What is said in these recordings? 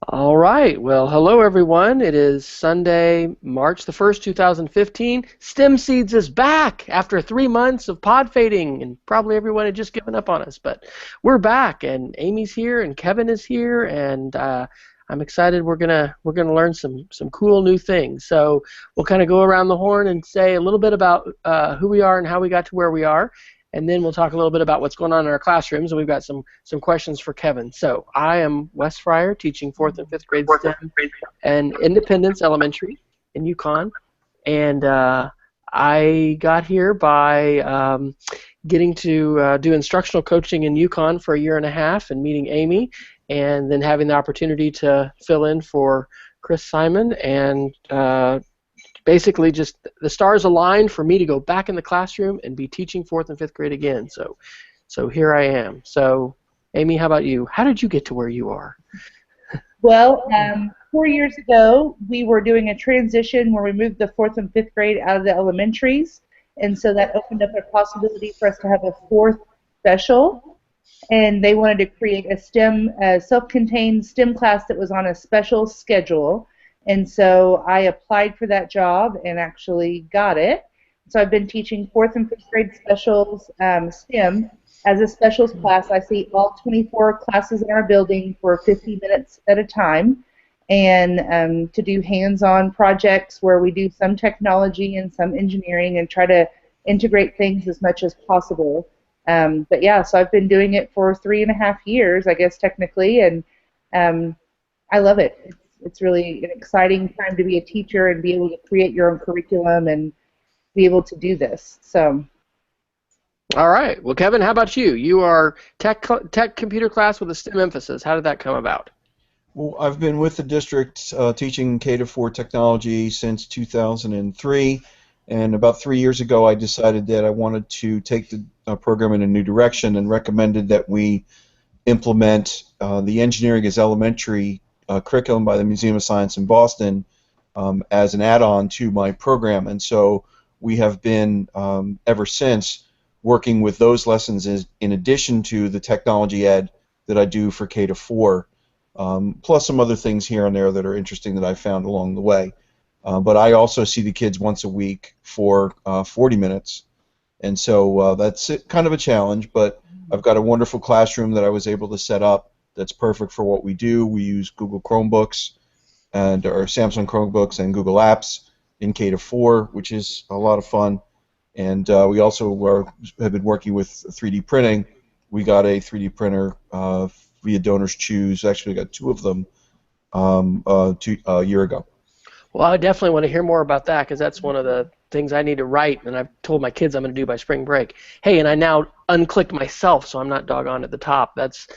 All right. Well, hello everyone. It is Sunday, March the 1st, 2015. STEM Seeds is back after 3 months of pod fading, and probably everyone had just given up on us. But we're back, and Amy's here, and Kevin is here, and I'm excited. We're gonna learn some cool new things. So we'll kind of go around the horn and say a little bit about who we are and how we got to where we are. And then we'll talk a little bit about what's going on in our classrooms, and we've got some questions for Kevin. So I am Wes Fryer, teaching 4th and 5th grade STEM and Independence Elementary in Yukon. And I got here by getting to do instructional coaching in Yukon for a year and a half and meeting Amy, and then having the opportunity to fill in for Chris Simon, and basically just the stars aligned for me to go back in the classroom and be teaching 4th and 5th grade again. So here I am. So Amy, how about you? How did you get to where you are? Well, 4 years ago, we were doing a transition where we moved the 4th and 5th grade out of the elementaries, and so that opened up a possibility for us to have a fourth special, and they wanted to create a self-contained STEM class that was on a special schedule. And so I applied for that job and actually got it. So I've been teaching 4th and 5th grade specials STEM as a specials class. I see all 24 classes in our building for 50 minutes at a time, and to do hands-on projects where we do some technology and some engineering and try to integrate things as much as possible. But yeah, so I've been doing it for 3.5 years, I guess technically, and I love it. It's really an exciting time to be a teacher and be able to create your own curriculum and be able to do this. So. All right. Well, Kevin, how about you? You are tech computer class with a STEM emphasis. How did that come about? Well, I've been with the district teaching K-4 technology since 2003, and about 3 years ago I decided that I wanted to take the program in a new direction and recommended that we implement the Engineering as Elementary curriculum by the Museum of Science in Boston as an add-on to my program. And so we have been, ever since, working with those lessons in addition to the technology ed that I do for K-4, plus some other things here and there that are interesting that I found along the way. But I also see the kids once a week for 40 minutes, and so that's kind of a challenge, but I've got a wonderful classroom that I was able to set up that's perfect for what we do. We use Google Chromebooks or Samsung Chromebooks and Google Apps in K-4, which is a lot of fun. And we also have been working with 3D printing. We got a 3D printer via Donors Choose. Actually, we got 2 of them a year ago. Well, I definitely want to hear more about that, because that's one of the things I need to write, and I've told my kids I'm going to do by spring break. Hey, and I now unclicked myself, so I'm not doggone at the top. That's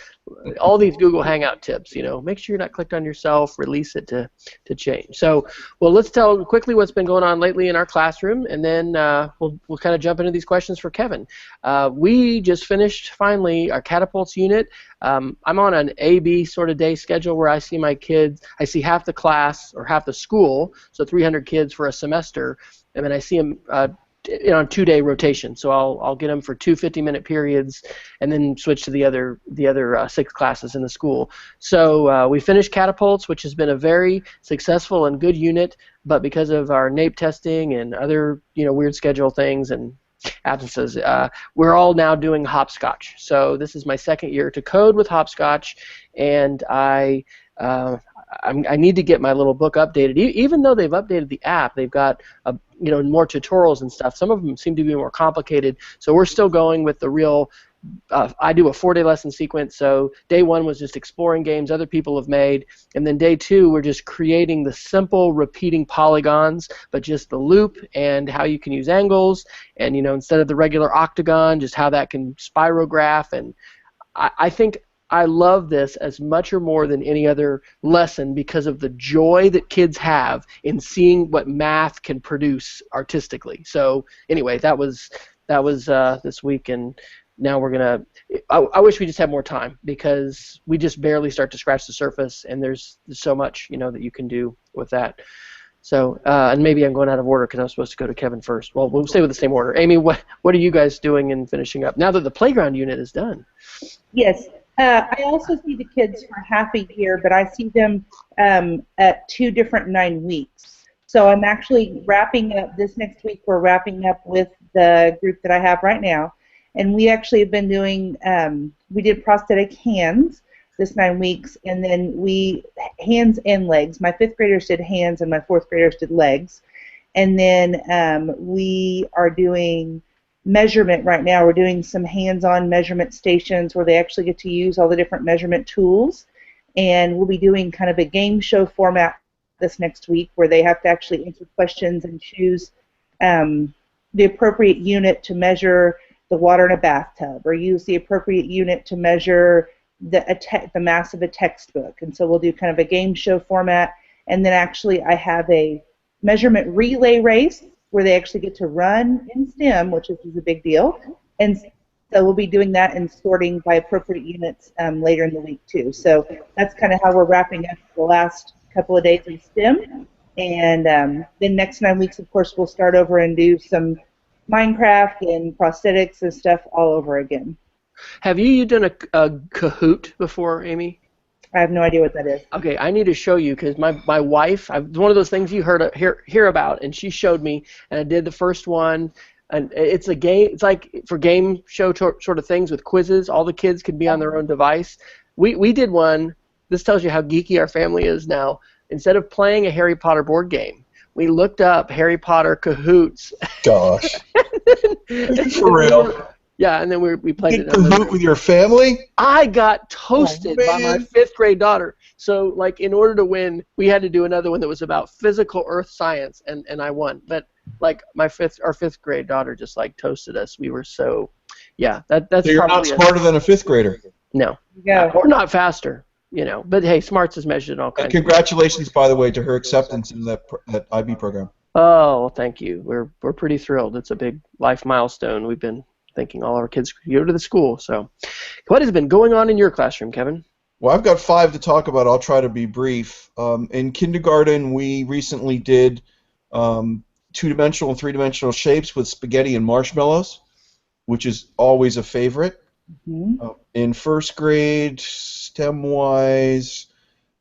all these Google Hangout tips. Make sure you're not clicked on yourself. Release it to change. So, well, let's tell quickly what's been going on lately in our classroom, and then we'll kind of jump into these questions for Kevin. We just finished finally our catapults unit. I'm on an A-B sort of day schedule where I see my kids. I see half the class or half the school, so 300 kids for a semester, and then I see them on a 2-day rotation. So I'll get them for 2 50-minute periods, and then switch to the other 6 classes in the school. So we finished catapults, which has been a very successful and good unit, but because of our NAEP testing and other weird schedule things and absences, we're all now doing hopscotch. So this is my second year to code with hopscotch, and I need to get my little book updated. Even though they've updated the app, they've got more tutorials and stuff. Some of them seem to be more complicated. So we're still going with the real. I do a 4-day lesson sequence. So day 1 was just exploring games other people have made, and then day 2 we're just creating the simple repeating polygons, but just the loop and how you can use angles, and instead of the regular octagon, just how that can spirograph. And I think I love this as much or more than any other lesson because of the joy that kids have in seeing what math can produce artistically. So anyway, that was this week, and now we're gonna. I wish we just had more time, because we just barely start to scratch the surface, and there's so much that you can do with that. So and maybe I'm going out of order because I was supposed to go to Kevin first. Well, we'll stay with the same order. Amy, what are you guys doing in finishing up now that the playground unit is done? Yes. I also see the kids for half a year, but I see them at 2 different 9 weeks. So I'm actually wrapping up this next week. We're wrapping up with the group that I have right now, and we actually have been doing. We did prosthetic hands this 9 weeks, and then we hands and legs. My fifth graders did hands, and my fourth graders did legs, and then we are doing measurement right now. We're doing some hands-on measurement stations where they actually get to use all the different measurement tools, and we'll be doing kind of a game show format this next week where they have to actually answer questions and choose the appropriate unit to measure the water in a bathtub, or use the appropriate unit to measure the mass of a textbook. And so we'll do kind of a game show format, and then actually I have a measurement relay race where they actually get to run in STEM, which is a big deal. And so we'll be doing that and sorting by appropriate units later in the week too. So that's kind of how we're wrapping up the last couple of days in STEM. And then next 9 weeks, of course, we'll start over and do some Minecraft and prosthetics and stuff all over again. Have you done a Kahoot before, Amy? I have no idea what that is. Okay, I need to show you because my wife, it's one of those things you hear about, and she showed me, and I did the first one, and it's a game. It's like for game show sort of things with quizzes. All the kids could be on their own device. We did one. This tells you how geeky our family is now. Instead of playing a Harry Potter board game, we looked up Harry Potter Kahoots. Gosh. For real? Yeah, and then we played it. Kahoot with your family? I got toasted by my fifth grade daughter. So, like, in order to win, we had to do another one that was about physical earth science, and I won. But like our fifth grade daughter just like toasted us. We were so, yeah. That's. So you're not smarter than a fifth grader. No. Yeah. Or not faster. But hey, smarts is measured in all kinds. And congratulations, by the way, to her acceptance in that IB program. Oh, thank you. We're pretty thrilled. It's a big life milestone. We've been thinking all our kids go to the school. So, what has been going on in your classroom, Kevin? Well, I've got 5 to talk about. I'll try to be brief. In kindergarten, we recently did 2-dimensional and 3-dimensional shapes with spaghetti and marshmallows, which is always a favorite. Mm-hmm. In first grade, STEM-wise,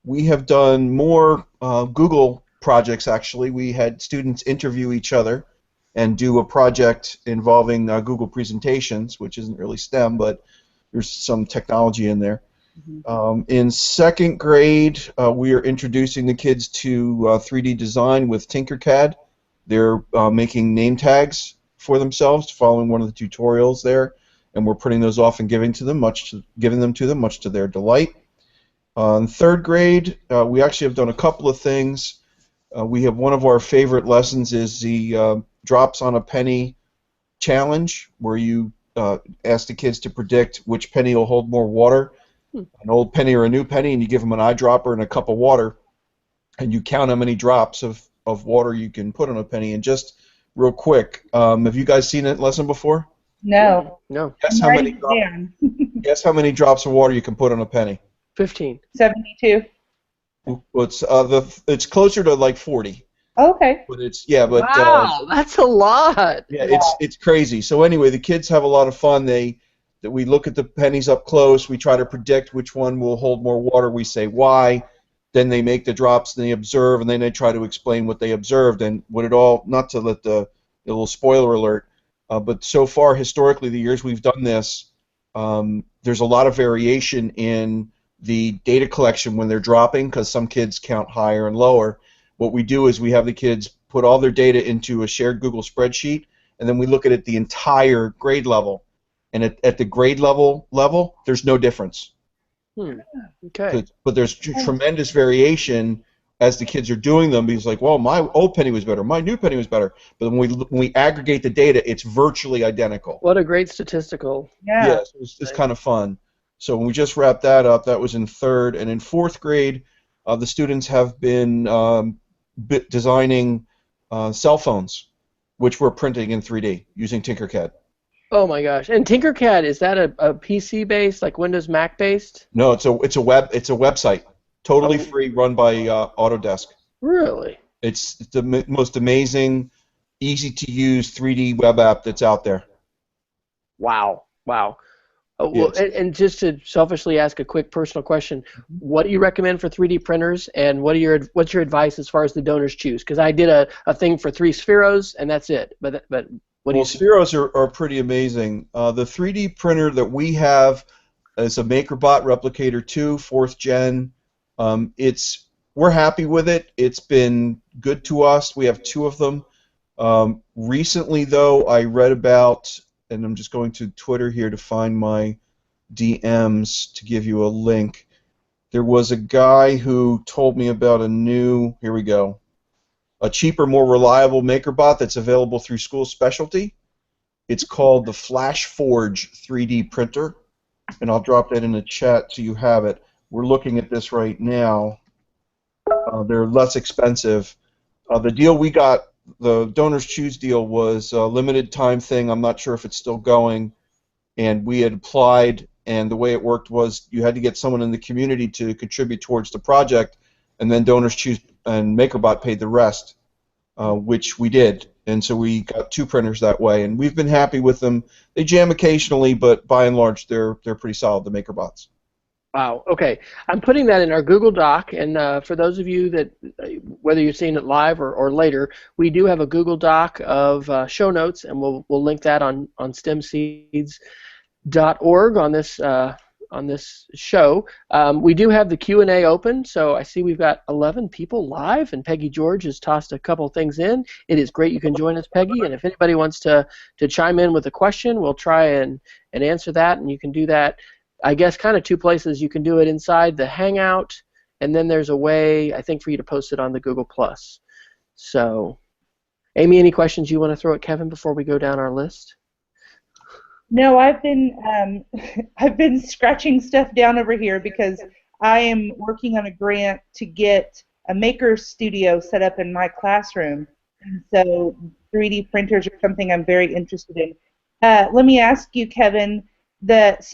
we have done more Google projects, actually. We had students interview each other and do a project involving Google presentations, which isn't really STEM, but there's some technology in there. Mm-hmm. In second grade, we are introducing the kids to 3D design with Tinkercad. They're making name tags for themselves, following one of the tutorials there, and we're printing those off and giving them to them, much to their delight. In third grade, we actually have done a couple of things. We have one of our favorite lessons is the drops on a penny challenge, where you ask the kids to predict which penny will hold more water, an old penny or a new penny, and you give them an eyedropper and a cup of water, and you count how many drops of water you can put on a penny. And just real quick, have you guys seen that lesson before? No. Guess how many drops of water you can put on a penny? 15. 72. Well, it's closer to like 40. Okay. But Wow, that's a lot. Yeah, it's crazy. So anyway, the kids have a lot of fun. We look at the pennies up close. We try to predict which one will hold more water. We say why. Then they make the drops and they observe, and then they try to explain what they observed and what it all. Not to let the little spoiler alert, but so far historically, the years we've done this, there's a lot of variation in the data collection when they're dropping, because some kids count higher and lower. What we do is we have the kids put all their data into a shared Google spreadsheet, and then we look at it the entire grade level. And at the grade level, there's no difference. Okay. But there's tremendous variation as the kids are doing them, because like, well, my old penny was better, my new penny was better. But when we aggregate the data, it's virtually identical. What a great statistical. Yeah. Yes, it's kind of fun. So when we just wrapped that up, that was in third. And in fourth grade, the students have been designing cell phones, which we're printing in 3D using Tinkercad. Oh my gosh! And Tinkercad, is that a PC based, like Windows Mac based? No, it's a website, totally free, run by Autodesk. Really? It's the most amazing, easy to use 3D web app that's out there. Wow! Oh, well, Yes. and just to selfishly ask a quick personal question, what do you recommend for 3D printers, and what's your advice as far as the donors choose? Because I did a thing for 3Spheros, and that's it. But what do Well, you Spheros are pretty amazing. The 3D printer that we have is a MakerBot Replicator 2, 4th gen. We're happy with it. It's been good to us. We have 2 of them. Recently, though, I read about, and I'm just going to Twitter here to find my DMs to give you a link. There was a guy who told me about here we go, a cheaper, more reliable MakerBot that's available through School Specialty. It's called the FlashForge 3D printer, and I'll drop that in the chat so you have it. We're looking at this right now. They're less expensive. The deal we got, the Donors Choose deal, was a limited time thing. I'm not sure if it's still going. And we had applied, and the way it worked was you had to get someone in the community to contribute towards the project, and then Donors Choose and MakerBot paid the rest, which we did. And so we got 2 printers that way, and we've been happy with them. They jam occasionally, but by and large, they're pretty solid, the MakerBots. Wow. Okay. I'm putting that in our Google Doc, and for those of you that, whether you're seeing it live or later, we do have a Google Doc of show notes, and we'll link that on STEMSeeds9.org on this show. We do have the Q&A open, so I see we've got 11 people live, and Peggy George has tossed a couple things in. It is great you can join us, Peggy, and if anybody wants to chime in with a question, we'll try and answer that, and you can do that, I guess, kind of 2 places. You can do it inside the Hangout, and then there's a way, I think, for you to post it on the Google+. So, Amy, any questions you want to throw at Kevin before we go down our list? No, I've been scratching stuff down over here because I am working on a grant to get a maker studio set up in my classroom, and so 3D printers are something I'm very interested in. Let me ask you, Kevin, it's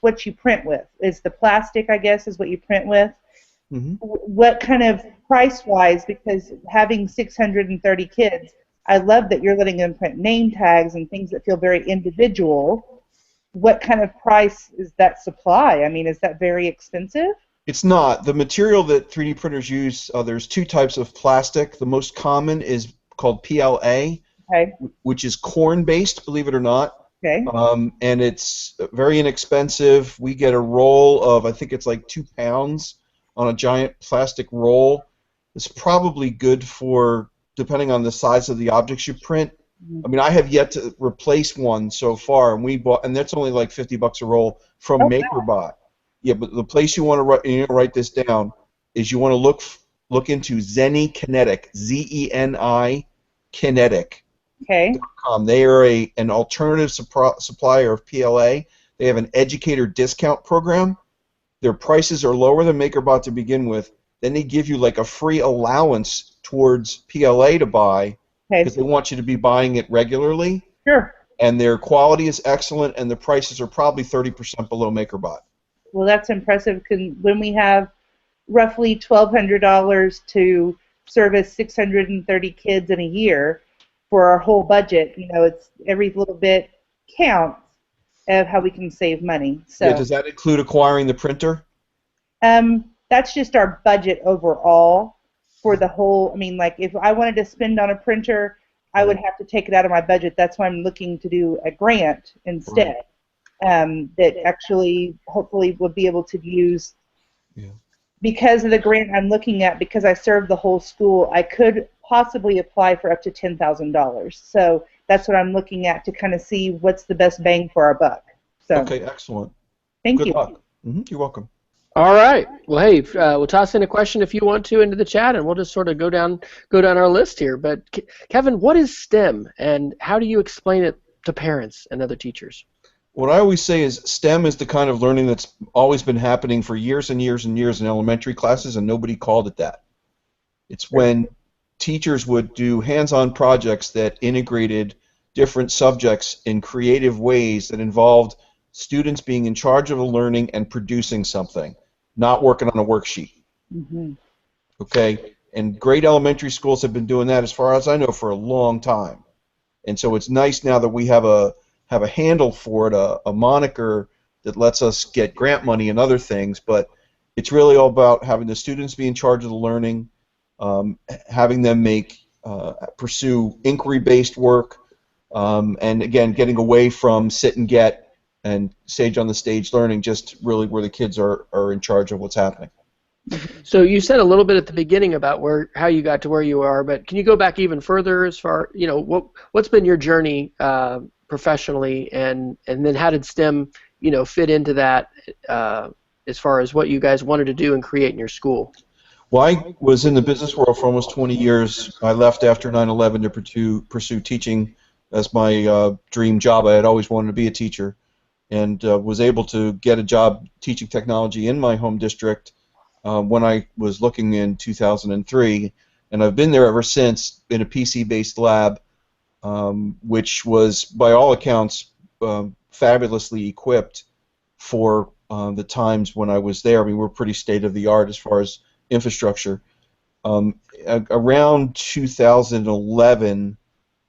what you print with. It's the plastic, I guess, is what you print with. Mm-hmm. What kind of price-wise, because having 630 kids, I love that you're letting them print name tags and things that feel very individual. What kind of price is that supply? I mean, is that very expensive? It's not. The material that 3D printers use, there's 2 types of plastic. The most common is called PLA, Okay. which is corn-based, believe it or not. Okay. And it's very inexpensive. We get a roll of, I think it's like 2 pounds on a giant plastic roll. It's probably good for, depending on the size of the objects you print. I mean, I have yet to replace one so far, and that's only like $50 a roll from MakerBot. Yeah, but the place you want to write this down is you want to look into Zeni Kinetic, Z-E-N-I Kinetic. Okay. They are an alternative supplier of PLA. They have an educator discount program. Their prices are lower than MakerBot to begin with. Then they give you like a free allowance towards PLA to buy because they want you to be buying it regularly. Sure. And their quality is excellent, and the prices are probably 30% below MakerBot. Well, that's impressive because when we have roughly $1,200 to service 630 kids in a year for our whole budget, it's every little bit counts of how we can save money. So yeah, does that include acquiring the printer? That's just our budget overall for the whole. I mean, like if I wanted to spend on a printer, I would have to take it out of my budget. That's why I'm looking to do a grant instead. That actually hopefully will be able to use. Yeah. Because of the grant I'm looking at, because I serve the whole school, I could possibly apply for up to $10,000. So that's what I'm looking at to kind of see what's the best bang for our buck. So okay, excellent. Thank Good you. luck. You're welcome. All right. Well, hey, we'll toss in a question if you want to into the chat, and we'll just sort of go down our list here. But Kevin, what is STEM, and how do you explain it to parents and other teachers? What I always say is STEM is the kind of learning that's always been happening for years and years and years in elementary classes, and nobody called it that. It's when teachers would do hands-on projects that integrated different subjects in creative ways that involved students being in charge of the learning and producing something, not working on a worksheet. Mm-hmm. Okay? And great elementary schools have been doing that, as far as I know, for a long time. And so it's nice now that we have have a handle for it, a moniker that lets us get grant money and other things, but it's really all about having the students be in charge of the learning, having them pursue inquiry-based work, and again, getting away from sit and get and sage on the stage learning, just really where the kids are in charge of what's happening. So you said a little bit at the beginning about how you got to where you are, but can you go back even further as far, what's been your journey professionally, and then how did STEM, fit into that as far as what you guys wanted to do and create in your school? Well, I was in the business world for almost 20 years. I left after 9/11 to pursue teaching as my dream job. I had always wanted to be a teacher, and was able to get a job teaching technology in my home district when I was looking in 2003, and I've been there ever since in a PC-based lab, which was, by all accounts, fabulously equipped for the times when I was there. I mean, we're pretty state-of-the-art as far as infrastructure. Around 2011,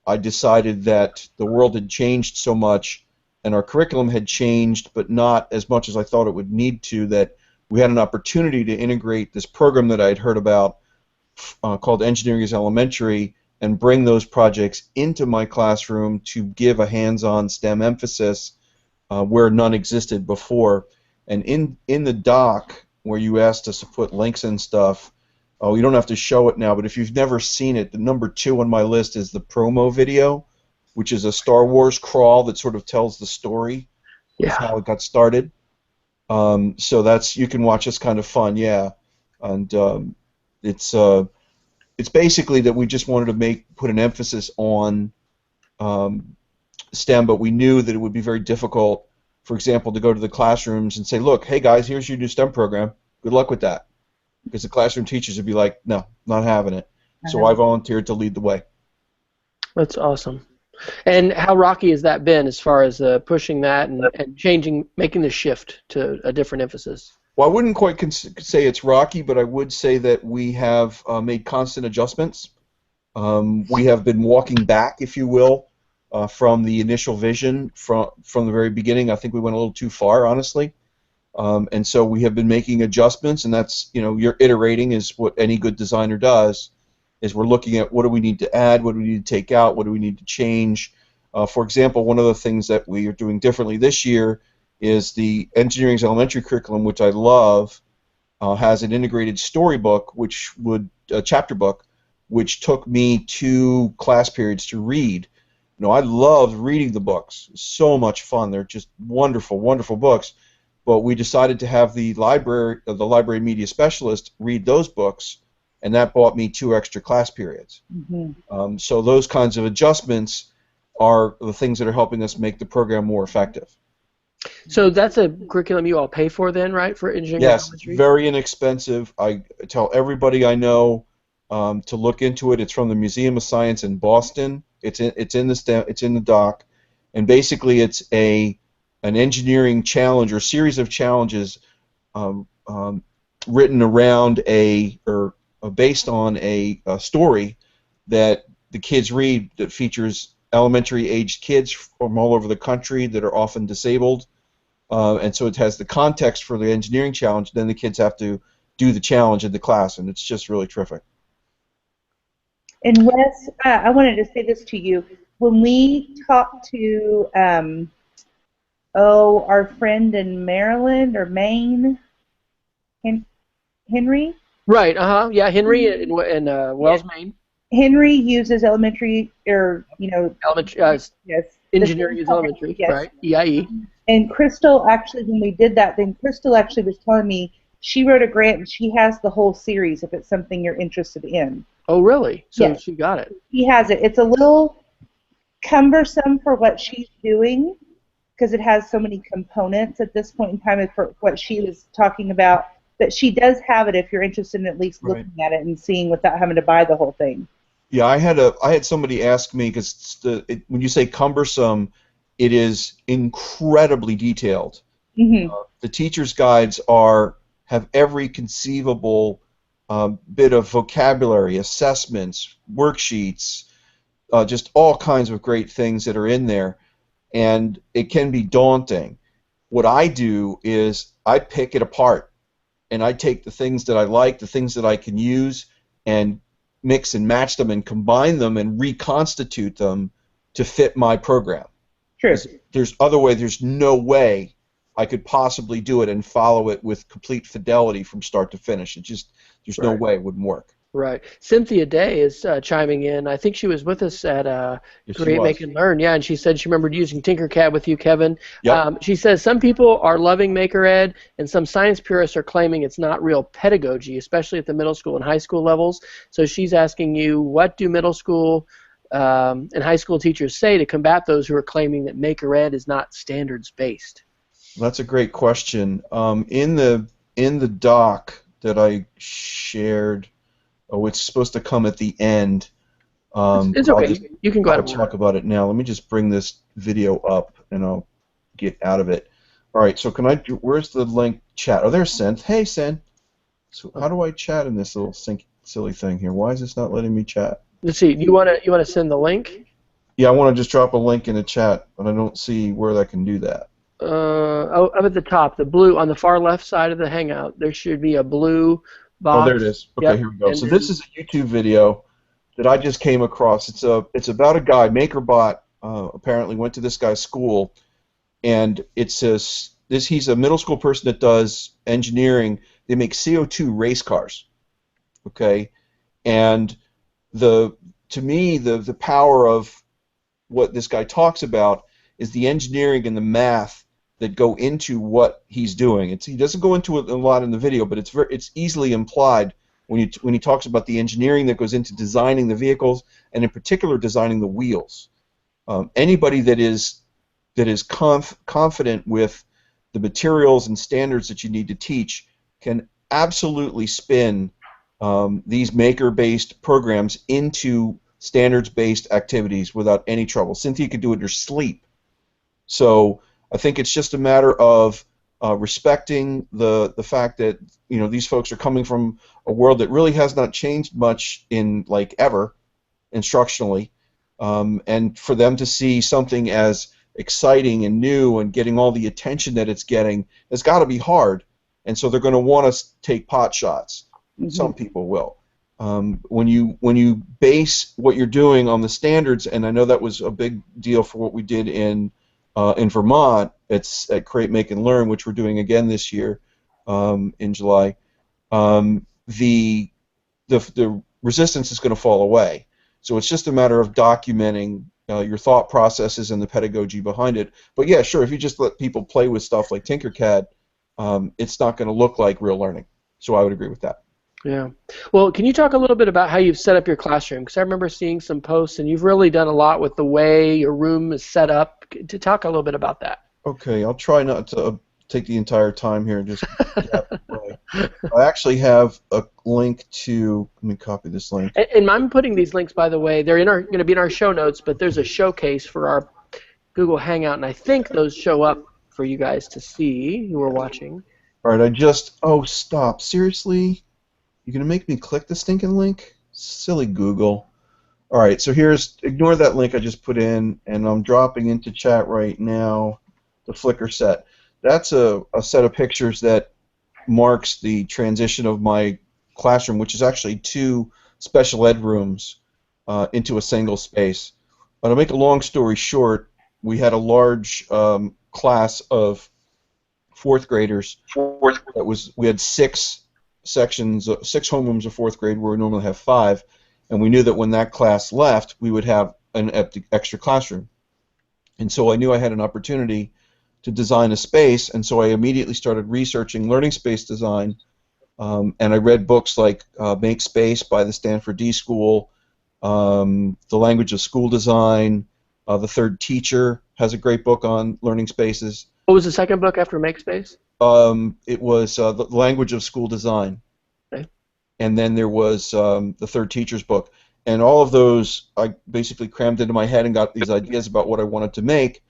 I decided that the world had changed so much, and our curriculum had changed, but not as much as I thought it would need to, that we had an opportunity to integrate this program that I had heard about called Engineering is Elementary, and bring those projects into my classroom to give a hands-on STEM emphasis where none existed before. And in the doc, where you asked us to put links and stuff, you don't have to show it now, but if you've never seen it, the number 2 on my list is the promo video, which is a Star Wars crawl that sort of tells the story of how it got started. So you can watch. It's kind of fun, yeah. And it's basically that we just wanted to put an emphasis on STEM, but we knew that it would be very difficult, for example, to go to the classrooms and say, look, hey guys, here's your new STEM program. Good luck with that. Because the classroom teachers would be like, no, not having it. So I volunteered to lead the way. That's awesome. And how rocky has that been as far as pushing that and changing, making the shift to a different emphasis? Well, I wouldn't quite say it's rocky, but I would say that we have made constant adjustments. We have been walking back, if you will, from the initial vision from the very beginning. I think we went a little too far, honestly. And so we have been making adjustments, and that's, you're iterating is what any good designer does, is we're looking at what do we need to add, what do we need to take out, what do we need to change. For example, one of the things that we are doing differently this year is the Engineering's Elementary curriculum, which I love, has an integrated storybook, chapter book, which took me 2 class periods to read. I loved reading the books. So much fun. They're just wonderful, wonderful books. But we decided to have the library media specialist read those books, and that bought me 2 extra class periods. Mm-hmm. So those kinds of adjustments are the things that are helping us make the program more effective. So that's a curriculum you all pay for then, right, for engineering? Yes, very inexpensive. I tell everybody I know to look into it. It's from the Museum of Science in Boston. It's in the doc, and basically it's an engineering challenge or series of challenges written around or based on a story that the kids read that features elementary-aged kids from all over the country that are often disabled, and so it has the context for the engineering challenge. Then the kids have to do the challenge in the class, and it's just really terrific. And Wes, I wanted to say this to you. When we talked to our friend in Maryland or Maine, Henry? Right, yeah, Henry in Wells, Maine. Henry uses elementary, engineering is elementary, yes. Right, EIE. And Crystal, actually, when we did that, then Crystal actually was telling me she wrote a grant and she has the whole series if it's something you're interested in. Oh, really? So yes. She got it. She has it. It's a little cumbersome for what she's doing because it has so many components at this point in time for what she was talking about. But she does have it if you're interested in at least looking at it and seeing without having to buy the whole thing. Yeah, I had somebody ask me, because when you say cumbersome, it is incredibly detailed. Mm-hmm. The teacher's guides have every conceivable bit of vocabulary, assessments, worksheets, just all kinds of great things that are in there. and it can be daunting. What I do is I pick it apart, and I take the things that I like, the things that I can use, and mix and match them and combine them and reconstitute them to fit my program. True. There's no way I could possibly do it and follow it with complete fidelity from start to finish. There's no way it wouldn't work. Right. Cynthia Day is chiming in. I think she was with us at Create, Make, and Learn. Yeah, and she said she remembered using Tinkercad with you, Kevin. Yep. She says some people are loving MakerEd, and some science purists are claiming it's not real pedagogy, especially at the middle school and high school levels. So she's asking you, what do middle school and high school teachers say to combat those who are claiming that MakerEd is not standards-based? That's a great question. In the doc that I shared, it's supposed to come at the end. It's okay. You can go ahead and talk about it now. Let me just bring this video up, and I'll get out of it. All right. So where's the link chat? Oh, there's Sen. Hey, Sen. So how do I chat in this little silly thing here? Why is this not letting me chat? Let's see. You want to send the link? Yeah, I want to just drop a link in the chat, but I don't see where I can do that. Up at the top, the blue on the far left side of the Hangout, there should be a blue box. Oh, there it is. Okay, Here we go. So this is a YouTube video that I just came across. It's about a guy, MakerBot. Apparently went to this guy's school, and it says he's a middle school person that does engineering. They make CO2 race cars. Okay, and to me the power of what this guy talks about is the engineering and the math that go into what he's doing. He doesn't go into it a lot in the video, but it's easily implied when he talks about the engineering that goes into designing the vehicles, and in particular designing the wheels. Anybody that is confident with the materials and standards that you need to teach can absolutely spin these maker-based programs into standards-based activities without any trouble. Cynthia could do it in her sleep. So I think it's just a matter of respecting the fact that these folks are coming from a world that really has not changed much in ever instructionally, and for them to see something as exciting and new and getting all the attention that it's getting has got to be hard, and so they're going to want to take pot shots. Mm-hmm. Some people will. When you base what you're doing on the standards, and I know that was a big deal for what we did in Vermont, it's at Create, Make, and Learn, which we're doing again this year in July. The resistance is going to fall away. So it's just a matter of documenting your thought processes and the pedagogy behind it. But yeah, sure, if you just let people play with stuff like Tinkercad, it's not going to look like real learning. So I would agree with that. Yeah. Well, can you talk a little bit about how you've set up your classroom? Because I remember seeing some posts, and you've really done a lot with the way your room is set up. To talk a little bit about that. Okay, I'll try not to take the entire time here and just I actually have a link to, let me copy this link. And I'm putting these links, by the way, they're going to be in our show notes, but there's a showcase for our Google Hangout, and I think those show up for you guys to see who are watching. All right, oh, stop. Seriously? You're going to make me click the stinking link? Silly Google. All right, so ignore that link I just put in, and I'm dropping into chat right now the Flickr set. That's a set of pictures that marks the transition of my classroom, which is actually 2 special ed rooms into a single space. But to make a long story short, we had a large class of 4th graders. We had 6 sections, 6 homerooms of 4th grade, where we normally have 5. And we knew that when that class left, we would have an extra classroom. And so I knew I had an opportunity to design a space, and so I immediately started researching learning space design, and I read books like Make Space by the Stanford D School, The Language of School Design, The Third Teacher has a great book on learning spaces. What was the second book after Make Space? It was The Language of School Design. And then there was the Third Teacher's book. And all of those I basically crammed into my head and got these ideas about what I wanted to make.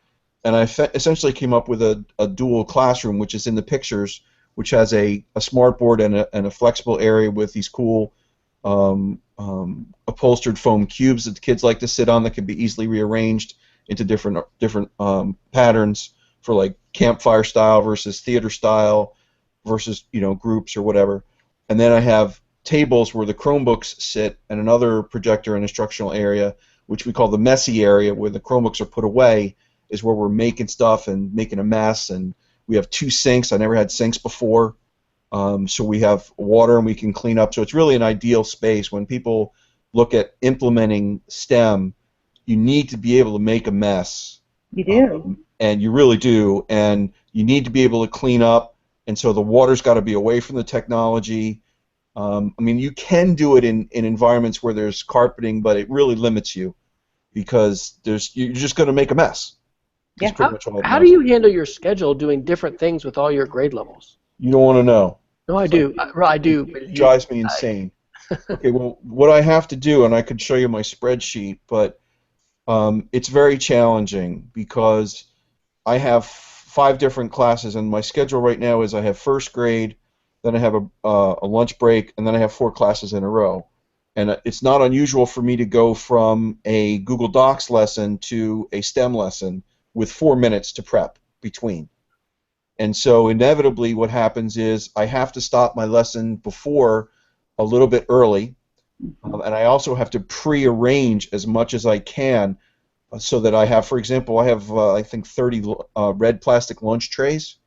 And I essentially came up with a dual classroom, which is in the pictures, which has a smart board and a flexible area with these cool upholstered foam cubes that the kids like to sit on that can be easily rearranged. into different patterns for like campfire style versus theater style versus groups or whatever. And then I have tables where the Chromebooks sit and another projector and instructional area, which we call the messy area, where the Chromebooks are put away, is where we're making stuff and making a mess. And we have 2 sinks. I never had sinks before. So we have water and we can clean up. So it's really an ideal space. When people look at implementing STEM, you need to be able to make a mess. You do. And you really do. And you need to be able to clean up. And so the water's got to be away from the technology. I mean, you can do it in environments where there's carpeting, but it really limits you because you're just going to make a mess. Yeah. How do you handle your schedule doing different things with all your grade levels? You don't want to know. No, I do. I do. It drives me insane. Okay, well, what I have to do, and I could show you my spreadsheet, but it's very challenging because I have 5 different classes, and my schedule right now is I have first grade, then I have a lunch break, and then I have 4 classes in a row. And it's not unusual for me to go from a Google Docs lesson to a STEM lesson with 4 minutes to prep between. And so inevitably what happens is I have to stop my lesson before a little bit early, and I also have to pre-arrange as much as I can so that I have, for example, I have I think 30 red plastic lunch trays,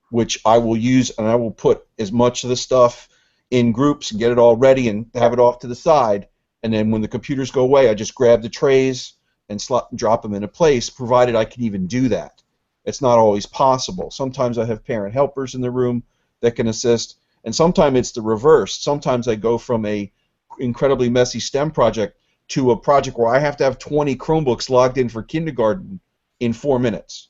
which I will use, and I will put as much of the stuff in groups and get it all ready and have it off to the side, and then when the computers go away, I just grab the trays and drop them into place, provided I can even do that. It's not always possible. Sometimes I have parent helpers in the room that can assist, and sometimes it's the reverse. Sometimes I go from a incredibly messy STEM project to a project where I have to have 20 Chromebooks logged in for kindergarten in 4 minutes.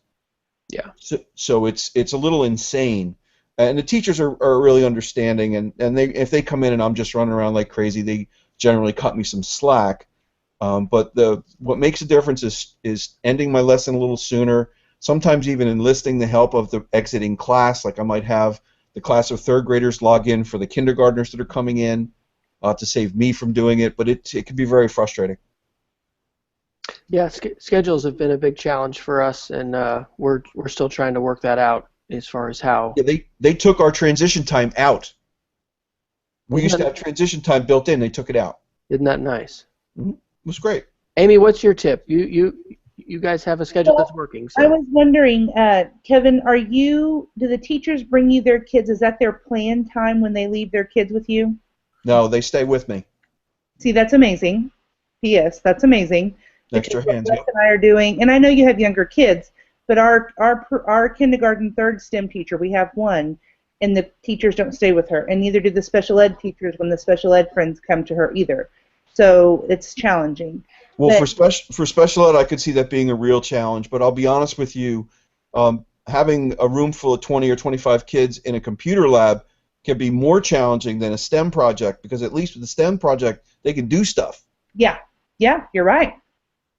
Yeah. So it's a little insane, and the teachers are really understanding, and if they come in and I'm just running around like crazy, they generally cut me some slack. But what makes a difference is ending my lesson a little sooner. Sometimes even enlisting the help of the exiting class. Like I might have the class of 3rd graders log in for the kindergartners that are coming in to save me from doing it. But it can be very frustrating. Yeah, schedules have been a big challenge for us, and we're still trying to work that out as far as how. Yeah, they took our transition time out. We used to have transition time built in. They took it out. Isn't that nice? Mm-hmm. It was great. Amy, what's your tip? You guys have a schedule that's working. So. I was wondering, Kevin, do the teachers bring you their kids? Is that their planned time when they leave their kids with you? No, they stay with me. See, that's amazing. P.S. That's amazing. Extra hands. What and I are doing, and I know you have younger kids, but our kindergarten 3rd STEM teacher, we have one, and the teachers don't stay with her, and neither do the special ed teachers when the special ed friends come to her either. So it's challenging. Well, for special ed, I could see that being a real challenge, but I'll be honest with you, having a room full of 20 or 25 kids in a computer lab can be more challenging than a STEM project, because at least with the STEM project, they can do stuff. Yeah, you're right.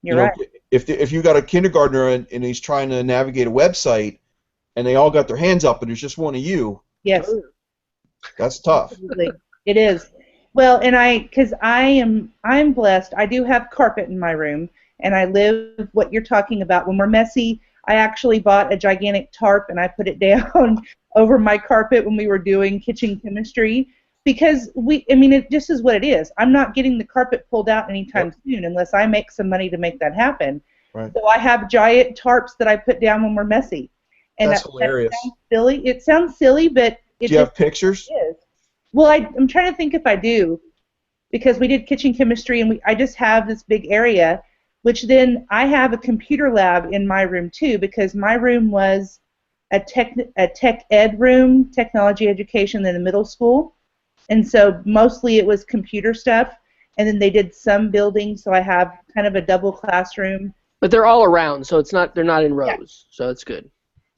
You're right. If you got a kindergartner and he's trying to navigate a website, and they all got their hands up, and there's just one of you. Yes. That's tough. Absolutely. It is. Well, and because I'm blessed. I do have carpet in my room, and I live what you're talking about. When we're messy, I actually bought a gigantic tarp and I put it down over my carpet when we were doing kitchen chemistry, because it just is what it is. I'm not getting the carpet pulled out anytime soon unless I make some money to make that happen. Right. So I have giant tarps that I put down when we're messy. And that's hilarious. That sounds silly. It sounds silly, but do you have pictures? Is. Well, I'm trying to think if I do, because we did kitchen chemistry, and I just have this big area, which then I have a computer lab in my room too, because my room was a tech ed room, technology education in the middle school, and so mostly it was computer stuff, and then they did some building, so I have kind of a double classroom. But they're all around, so they're not in rows, so it's good.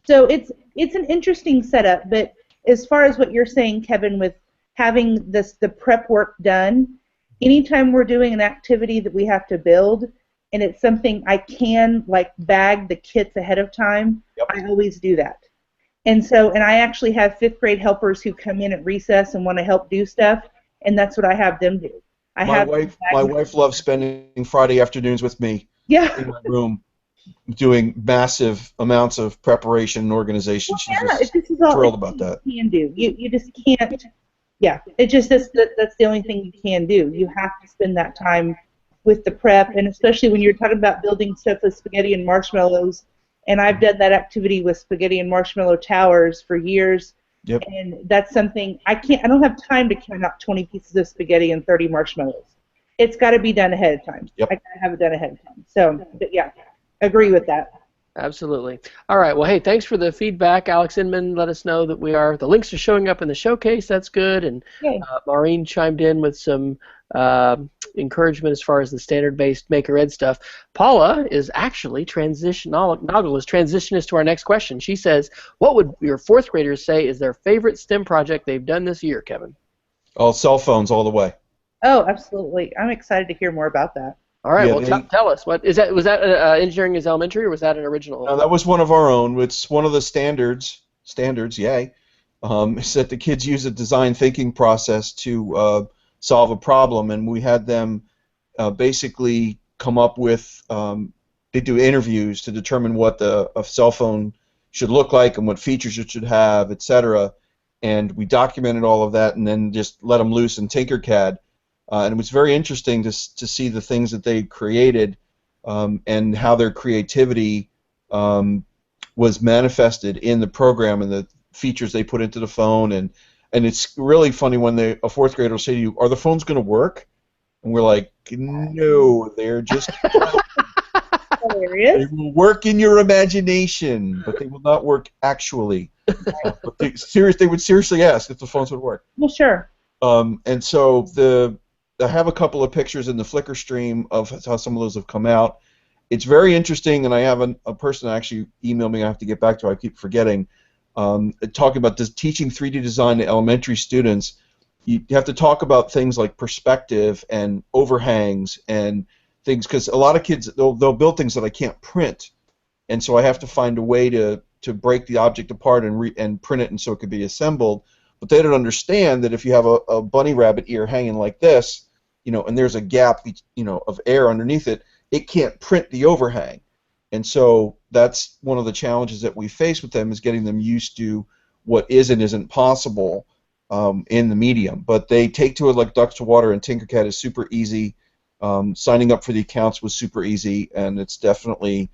So it's an interesting setup, but as far as what you're saying, Kevin, with having the prep work done, anytime we're doing an activity that we have to build, and it's something I can bag the kits ahead of time, I always do that. And I actually have 5th grade helpers who come in at recess and want to help do stuff, and that's what I have them do. My wife loves spending Friday afternoons with me in my room. doing massive amounts of preparation and organization. Well, She's yeah, just this is all thrilled about that. you can do. You just can't. Yeah, it just that's the only thing you can do. You have to spend that time with the prep, and especially when you're talking about building stuff with spaghetti and marshmallows. And I've done that activity with spaghetti and marshmallow towers for years. Yep. And that's something I don't have time to count out 20 pieces of spaghetti and 30 marshmallows. It's got to be done ahead of time. Yep. I got to have it done ahead of time. So, but yeah, agree with that. Absolutely. All right. Well, hey, thanks for the feedback. Alex Inman let us know that the links are showing up in the showcase. That's good. And Maureen chimed in with some encouragement as far as the standard-based Maker Ed stuff. Paula is actually transition us to our next question. She says, what would your fourth graders say is their favorite STEM project they've done this year, Kevin? Oh, cell phones all the way. Oh, absolutely. I'm excited to hear more about that. All right, well, tell us. What is that? Was that Engineering is Elementary, or was that an original? No, that was one of our own. It's one of the standards, yay, is that the kids use a design thinking process to solve a problem, and we had them basically come up with, they do interviews to determine what a cell phone should look like and what features it should have, etc. And we documented all of that and then just let them loose in Tinkercad. And it was very interesting to see the things that they created and how their creativity was manifested in the program and the features they put into the phone. And it's really funny when a fourth grader will say to you, "Are the phones going to work?" And we're like, "No, they're just Hilarious. They will work in your imagination, but they will not work actually." But they would seriously ask if the phones would work. Well, sure. And so I have a couple of pictures in the Flickr stream of how some of those have come out. It's very interesting, and I have a person actually emailed me I have to get back to. I keep forgetting. Talking about teaching 3D design to elementary students, you have to talk about things like perspective and overhangs and things, because a lot of kids, they'll build things that I can't print, and so I have to find a way to break the object apart and print it and so it could be assembled. But they don't understand that if you have a bunny rabbit ear hanging like this, and there's a gap, of air underneath it, it can't print the overhang. And so that's one of the challenges that we face with them, is getting them used to what is and isn't possible in the medium. But they take to it like ducks to water, and Tinkercad is super easy. Signing up for the accounts was super easy, and it's definitely,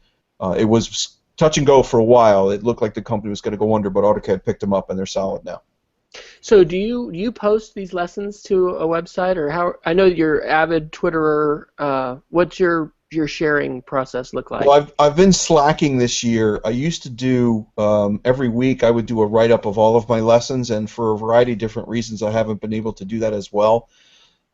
it was touch and go for a while. It looked like the company was going to go under, but AutoCAD picked them up, and they're solid now. So do you post these lessons to a website, or how? I know you're avid Twitterer. What's your sharing process look like? Well, I've been slacking this year. I used to do every week I would do a write-up of all of my lessons, and for a variety of different reasons I haven't been able to do that as well.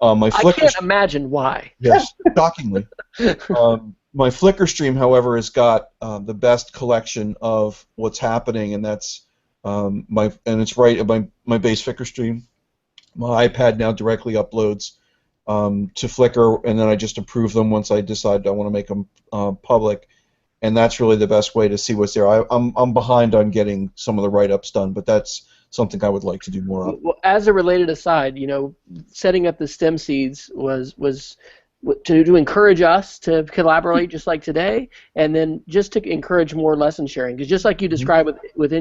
I can't imagine why. Yes, shockingly. My Flickr stream, however, has got the best collection of what's happening, and that's it's right at my base Flickr stream. My iPad now directly uploads to Flickr, and then I just approve them once I decide I want to make them public, and that's really the best way to see what's there. I'm behind on getting some of the write-ups done, but that's something I would like to do more of. Well, as a related aside, setting up the STEM Seeds was to encourage us to collaborate just like today, and then just to encourage more lesson sharing. Because just like you described with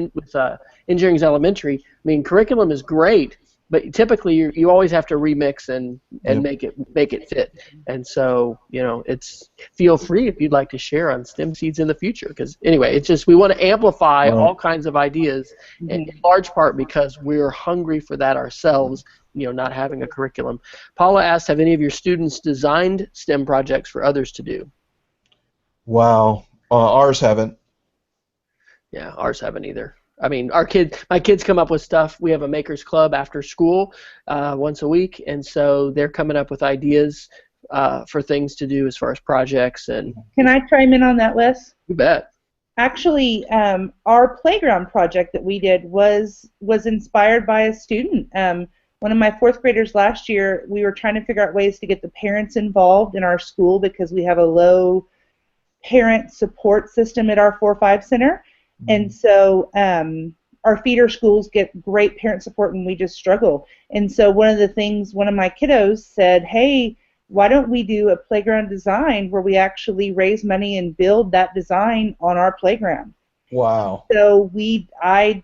Engineering is Elementary, I mean, curriculum is great, but typically you always have to remix and make it fit. And so it's feel free if you'd like to share on STEM Seeds in the future. Because anyway, it's just we want to amplify all kinds of ideas, in large part because we're hungry for that ourselves. Not having a curriculum. Paula asked, have any of your students designed STEM projects for others to do? Wow, ours haven't. Yeah, ours haven't either. I mean, my kids come up with stuff. We have a makers club after school once a week, and so they're coming up with ideas for things to do as far as projects. And can I chime in on that, Wes? You bet. Actually, our playground project that we did was inspired by a student. One of my fourth graders last year, we were trying to figure out ways to get the parents involved in our school because we have a low parent support system at our 4-5 center. And so our feeder schools get great parent support and we just struggle. And so one of my kiddos said, hey, why don't we do a playground design where we actually raise money and build that design on our playground? Wow. So I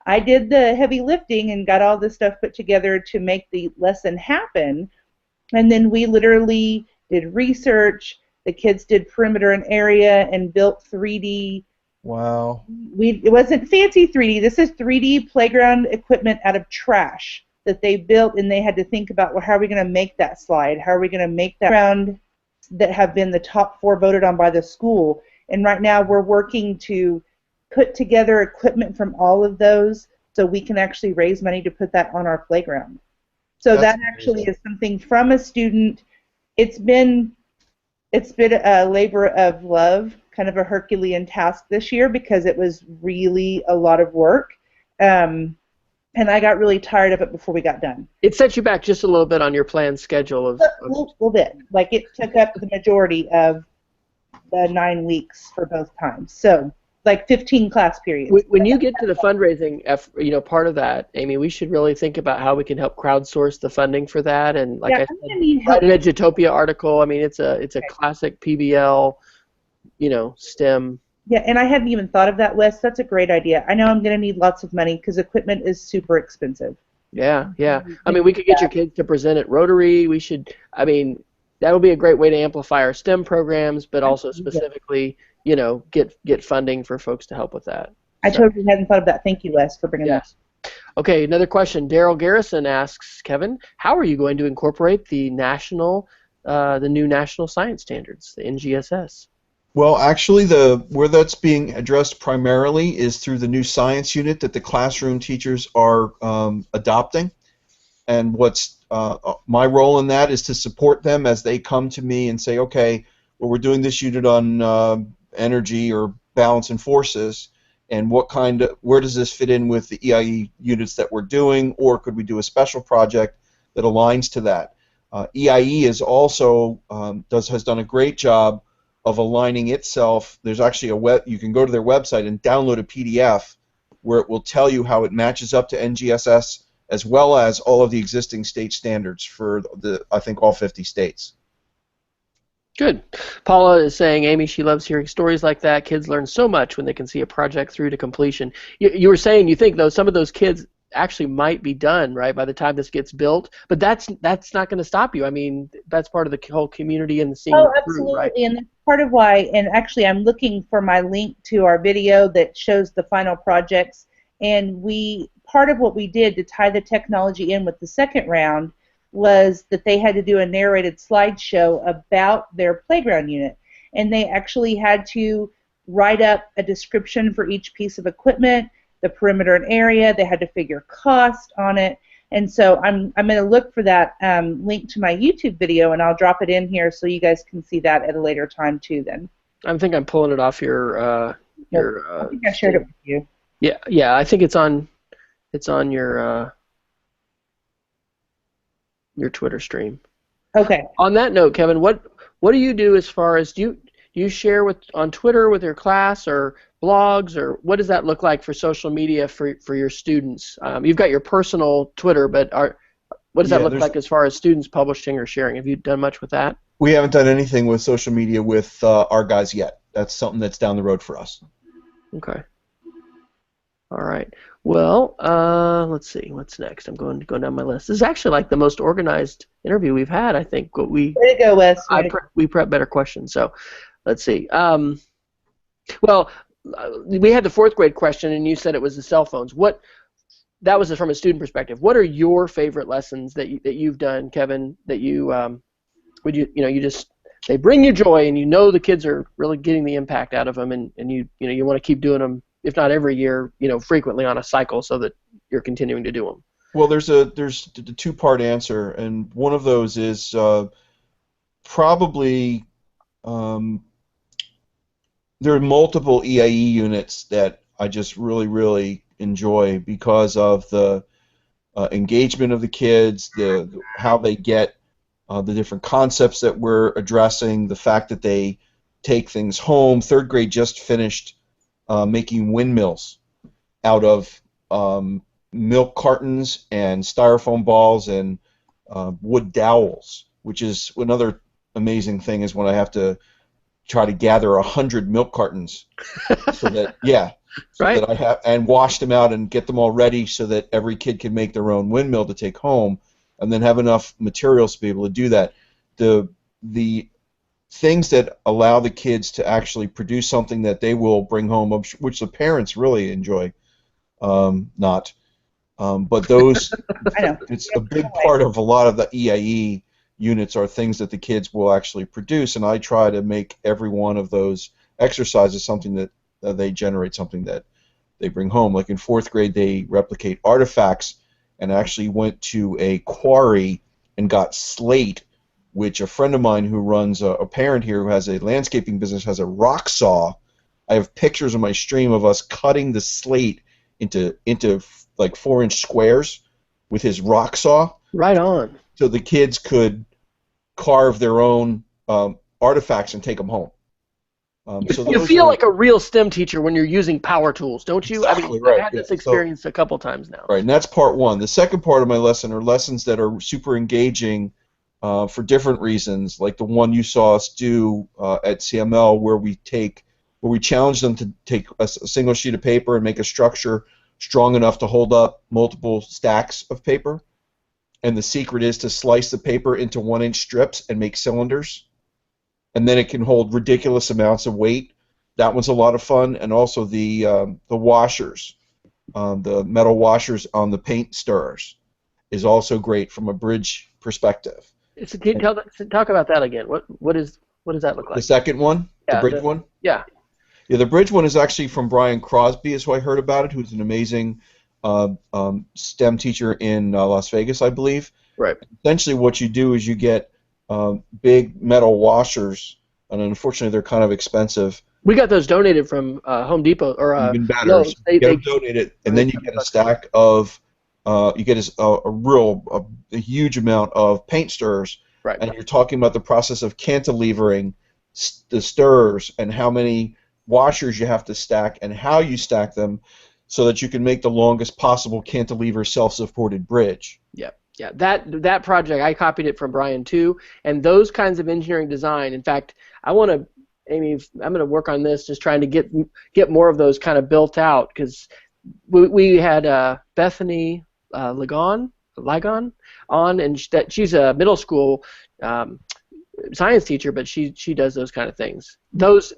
I did the heavy lifting and got all this stuff put together to make the lesson happen. And then we literally did research. The kids did perimeter and area and built 3D. Wow. It wasn't fancy 3D. This is 3D playground equipment out of trash that they built, and they had to think about, well, how are we going to make that slide? How are we going to make that round that have been the top 4 voted on by the school? And right now we're working to put together equipment from all of those so we can actually raise money to put that on our playground. So That's that actually amazing. is something from a student. It's been a labor of love, kind of a Herculean task this year because it was really a lot of work. And I got really tired of it before we got done. It set you back just a little bit on your planned schedule A little bit. Like it took up the majority of the 9 weeks for both times. So like 15 class periods. When you get to the fundraising, part of that, Amy, we should really think about how we can help crowdsource the funding for that. And like Yeah, I I'm said, gonna need write help. an Edutopia article. I mean, it's a classic PBL, STEM. Yeah, and I hadn't even thought of that, Wes. That's a great idea. I know I'm going to need lots of money because equipment is super expensive. Yeah, yeah. I mean, we could get your kids to present at Rotary. That would be a great way to amplify our STEM programs, but also specifically, get funding for folks to help with that. I totally hadn't thought of that. Thank you, Wes, for bringing that. Okay, another question. Daryl Garrison asks, Kevin, how are you going to incorporate the new national science standards, the NGSS? Well, actually, where that's being addressed primarily is through the new science unit that the classroom teachers are adopting. And what's my role in that is to support them as they come to me and say, okay, well, we're doing this unit on energy or balance and forces, and where does this fit in with the EIE units that we're doing, or could we do a special project that aligns to that? EIE is also has done a great job of aligning itself. There's actually you can go to their website and download a PDF where it will tell you how it matches up to NGSS as well as all of the existing state standards for I think all 50 states. Good. Paula is saying, Amy, she loves hearing stories like that. Kids learn so much when they can see a project through to completion. You were saying you think, though, some of those kids actually might be done, right, by the time this gets built, but that's not going to stop you. I mean, that's part of the whole community and seeing it through, right? And that's part of why, and actually I'm looking for my link to our video that shows the final projects, and part of what we did to tie the technology in with the second round was that they had to do a narrated slideshow about their playground unit, and they actually had to write up a description for each piece of equipment, the perimeter and area. They had to figure cost on it, and so I'm going to look for that link to my YouTube video, and I'll drop it in here so you guys can see that at a later time too. Then I think I'm pulling it off your. I think I shared it with you. Yeah. I think it's on your Twitter stream. Okay. On that note, Kevin, what do you do as far as do you share on Twitter with your class or blogs, or what does that look like for social media for your students? You've got your personal Twitter, but what does that look like as far as students publishing or sharing? Have you done much with that? We haven't done anything with social media with our guys yet. That's something that's down the road for us. Okay. All right. Well, let's see. What's next? I'm going to go down my list. This is actually like the most organized interview we've had, I think. Way to go, Wes. We prep better questions. So, let's see. Well, we had the 4th grade question, and you said it was the cell phones. That was from a student perspective. What are your favorite lessons that you've done, Kevin? That they bring you joy, and the kids are really getting the impact out of them, and you want to keep doing them, if not every year, frequently on a cycle, so that you're continuing to do them. Well, there's a 2-part answer, and one of those is probably there are multiple EIE units that I just really, really enjoy because of the engagement of the kids, how they get the different concepts that we're addressing, the fact that they take things home. 3rd grade just finished making windmills out of milk cartons and styrofoam balls and wood dowels. which is another amazing thing is when I have to try to gather 100 milk cartons so that so Right. that I have and wash them out and get them all ready so that every kid can make their own windmill to take home, and then have enough materials to be able to do that. The things that allow the kids to actually produce something that they will bring home, which the parents really enjoy, not. But those, I know. it's a big part of a lot of the EIE units are things that the kids will actually produce, and I try to make every one of those exercises something that they generate something that they bring home. Like in 4th grade, they replicate artifacts and actually went to a quarry and got slate, which a friend of mine who runs a parent here who has a landscaping business has a rock saw. I have pictures on my stream of us cutting the slate into like 4-inch squares with his rock saw. Right on. So the kids could carve their own artifacts and take them home. So You feel like a real STEM teacher when you're using power tools, don't you? Exactly, I mean, right, I've had this experience a couple times now. Right, and that's part one. The second part of my lesson are lessons that are super engaging for different reasons, like the one you saw us do at CML, where we challenge them to take a single sheet of paper and make a structure strong enough to hold up multiple stacks of paper. And the secret is to slice the paper into 1-inch strips and make cylinders. And then it can hold ridiculous amounts of weight. That one's a lot of fun. And also the washers, the metal washers on the paint stirrers is also great from a bridge perspective. So can you talk about that again? What does that look like? The second one? Yeah, the bridge one? Yeah. Yeah, the bridge one is actually from Brian Crosby, is who I heard about it, who's an amazing STEM teacher in Las Vegas, I believe. Right. Essentially what you do is you get big metal washers, and unfortunately they're kind of expensive. We got those donated from Home Depot or Even better. No, So you get them donated, and then you get a stack of you get a huge amount of paint stirrers. Right. And you're talking about the process of cantilevering the stirrers and how many washers you have to stack and how you stack them so that you can make the longest possible cantilever self-supported bridge. Yeah. Yeah, that project, I copied it from Brian too, and those kinds of engineering design. In fact, Amy, I'm going to work on this, just trying to get more of those kind of built out, because we had Bethany Ligon on, and she's a middle school science teacher, but she does those kind of things. Those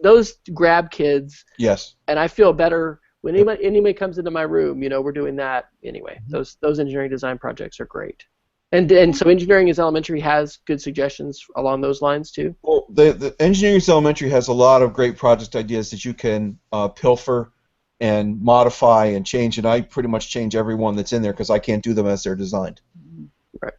grab kids. Yes. And I feel better when anybody comes into my room. We're doing that anyway. Those engineering design projects are great. And so Engineering is Elementary has good suggestions along those lines too? Well, the Engineering is Elementary has a lot of great project ideas that you can pilfer and modify and change, and I pretty much change every one that's in there because I can't do them as they're designed. Right.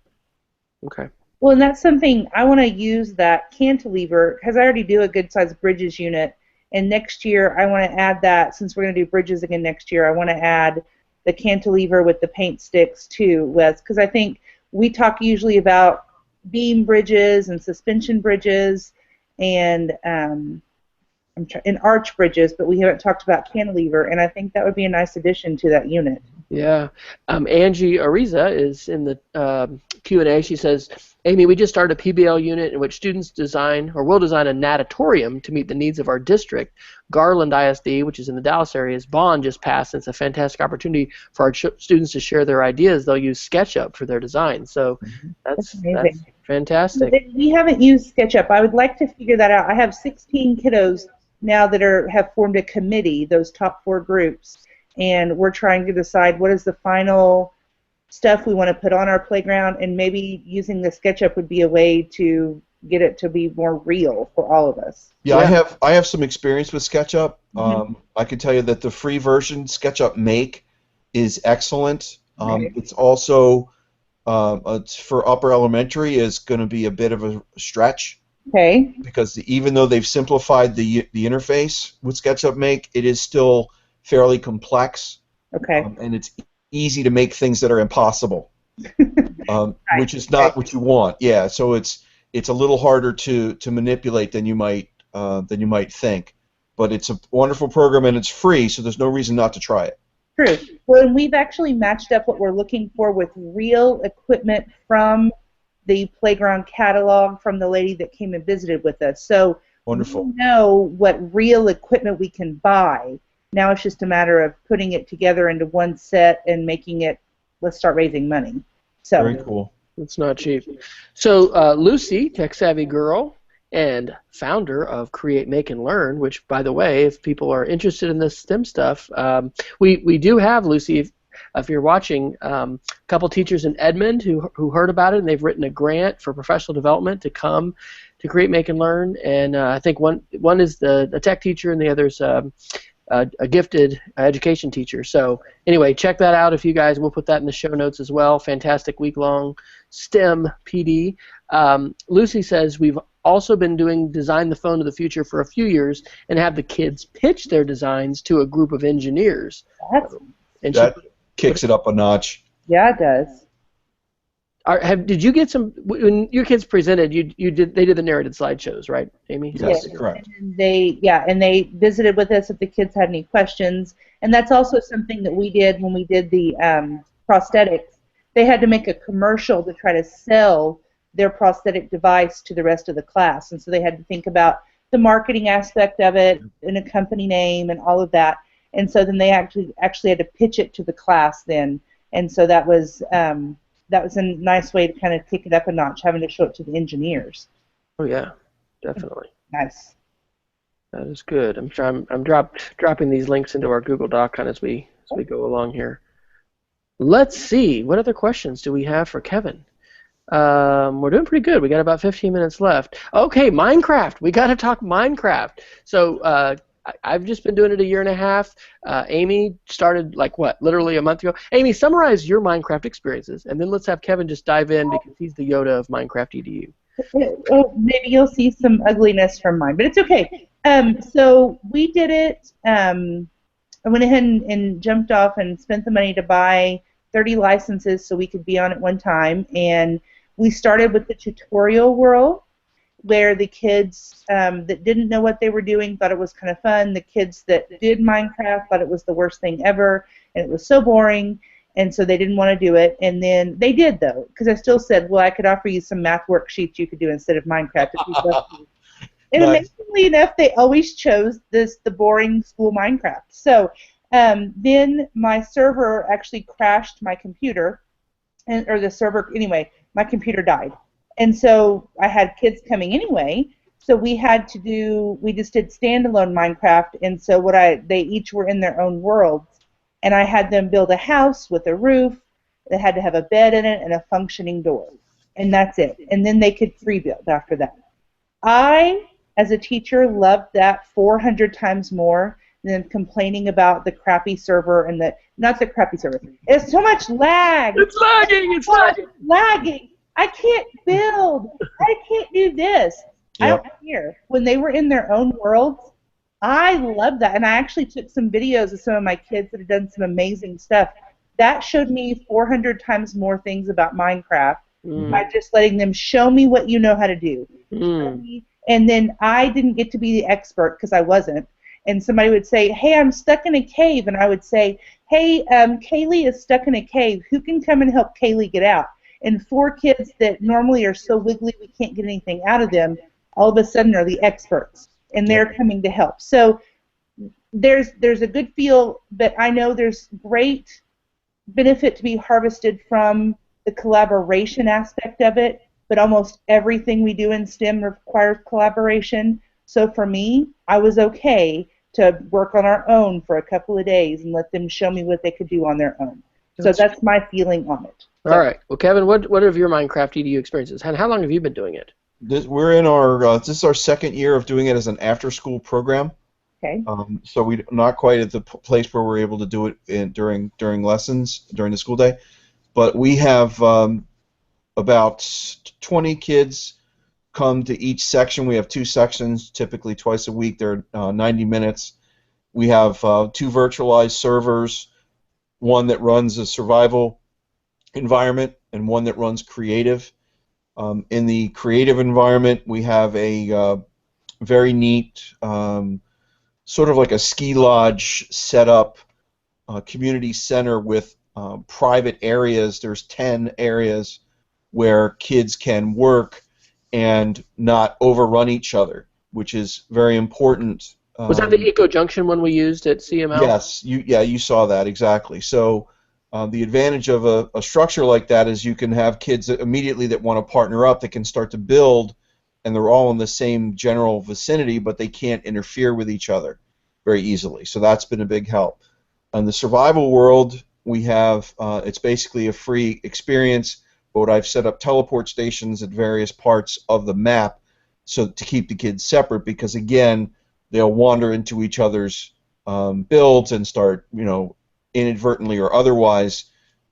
Okay. Well, and that's something I want to use, that cantilever, because I already do a good-sized bridges unit, and next year I want to add that, since we're going to do bridges again next year, I want to add the cantilever with the paint sticks too, Wes, because I think we talk usually about beam bridges and suspension bridges and arch bridges, but we haven't talked about cantilever, and I think that would be a nice addition to that unit. Yeah. Angie Ariza is in the Q&A. She says, Amy, we just started a PBL unit in which students will design a natatorium to meet the needs of our district. Garland ISD, which is in the Dallas area, Bond just passed, and it's a fantastic opportunity for our students to share their ideas. They'll use SketchUp for their design. So that's fantastic. We haven't used SketchUp. I would like to figure that out. I have 16 kiddos now that have formed a committee, those top 4 groups, and we're trying to decide what is the final stuff we want to put on our playground, and maybe using the SketchUp would be a way to get it to be more real for all of us. Yeah, I have some experience with SketchUp. I can tell you that the free version, SketchUp Make, is excellent. It's also it's for upper elementary is going to be a bit of a stretch. Okay. Because even though they've simplified the interface with SketchUp Make, it is still fairly complex. Okay. And it's easy to make things that are impossible, which is not what you want. Yeah, so it's a little harder to manipulate than you might think. But it's a wonderful program and it's free, so there's no reason not to try it. True. Well, and we've actually matched up what we're looking for with real equipment from the playground catalog from the lady that came and visited with us. So Wonderful. we know what real equipment we can buy. Now it's just a matter of putting it together into one set and making it, let's start raising money. So Very cool. It's not cheap. So Lucy, tech-savvy girl and founder of Create, Make, and Learn, which, by the way, if people are interested in this STEM stuff, we do have, Lucy, if you're watching, a couple teachers in Edmond who heard about it, and they've written a grant for professional development to come to Create, Make, and Learn. And I think one is a tech teacher, and the other's a gifted education teacher. So anyway, check that out if you guys. We'll put that in the show notes as well. Fantastic week-long STEM PD. Lucy says we've also been doing Design the Phone of the Future for a few years and have the kids pitch their designs to a group of engineers. That kicks it up a notch. Yeah, it does. Did you get some when your kids presented? They did the narrated slideshows, right, Amy? Yes, correct. And they visited with us if the kids had any questions, and that's also something that we did when we did the prosthetics. They had to make a commercial to try to sell their prosthetic device to the rest of the class, and so they had to think about the marketing aspect of it and a company name and all of that. And so then they actually had to pitch it to the class then, and so that was a nice way to kind of kick it up a notch, having to show it to the engineers. Oh yeah, definitely. Nice. That is good. I'm dropping these links into our Google Doc kind of as we go along here. Let's see, what other questions do we have for Kevin? We're doing pretty good. We got about 15 minutes left. Okay, Minecraft. We got to talk Minecraft. So I've just been doing it a year and a half. Amy started literally a month ago. Amy, summarize your Minecraft experiences, and then let's have Kevin just dive in because he's the Yoda of Minecraft EDU. Well, maybe you'll see some ugliness from mine, but it's okay. So we did it. I went ahead and jumped off and spent the money to buy 30 licenses so we could be on at one time, and we started with the tutorial world, where the kids that didn't know what they were doing thought it was kind of fun. The kids that did Minecraft thought it was the worst thing ever, and it was so boring, and so they didn't want to do it. And then they did, though, because I still said, well, I could offer you some math worksheets you could do instead of Minecraft. If you'd love to. And amazingly enough, they always chose the boring school Minecraft. So then my server actually crashed my computer, or the server, anyway, my computer died. And so I had kids coming anyway, so we just did standalone Minecraft, and so they each were in their own worlds, and I had them build a house with a roof that had to have a bed in it and a functioning door, and that's it. And then they could free build after that. I, as a teacher, loved that 400 times more than complaining about the crappy server and not the crappy server. It's so much lag. It's lagging. It's lagging. Lagging. I can't build. I can't do this. Yep. I don't care. When they were in their own worlds, I love that. And I actually took some videos of some of my kids that had done some amazing stuff. That showed me 400 times more things about Minecraft by just letting them show me what you know how to do. And then I didn't get to be the expert because I wasn't. And somebody would say, hey, I'm stuck in a cave. And I would say, hey, Kaylee is stuck in a cave. Who can come and help Kaylee get out? And 4 kids that normally are so wiggly we can't get anything out of them, all of a sudden are the experts, and they're coming to help. So there's a good feel, but I know there's great benefit to be harvested from the collaboration aspect of it, but almost everything we do in STEM requires collaboration. So for me, I was okay to work on our own for a couple of days and let them show me what they could do on their own. So that's my feeling on it. All right. Well, Kevin, what are your Minecraft EDU experiences? And how long have you been doing it? We're in this is our second year of doing it as an after-school program. Okay. So we're not quite at the place where we're able to do it during lessons, during the school day. But we have about 20 kids come to each section. We have 2 sections, typically twice a week. They're 90 minutes. We have 2 virtualized servers, one that runs a survival environment and one that runs creative. In the creative environment, we have a very neat, sort of like a ski lodge setup, community center with private areas. There's 10 areas where kids can work and not overrun each other, which is very important. Was that the eco-junction one we used at CML? Yes, you saw that exactly. So the advantage of a structure like that is you can have kids immediately that want to partner up that can start to build, and they're all in the same general vicinity, but they can't interfere with each other very easily. So that's been a big help. In the survival world, we have it's basically a free experience, but I've set up teleport stations at various parts of the map so to keep the kids separate, because again, they'll wander into each other's builds and start, inadvertently or otherwise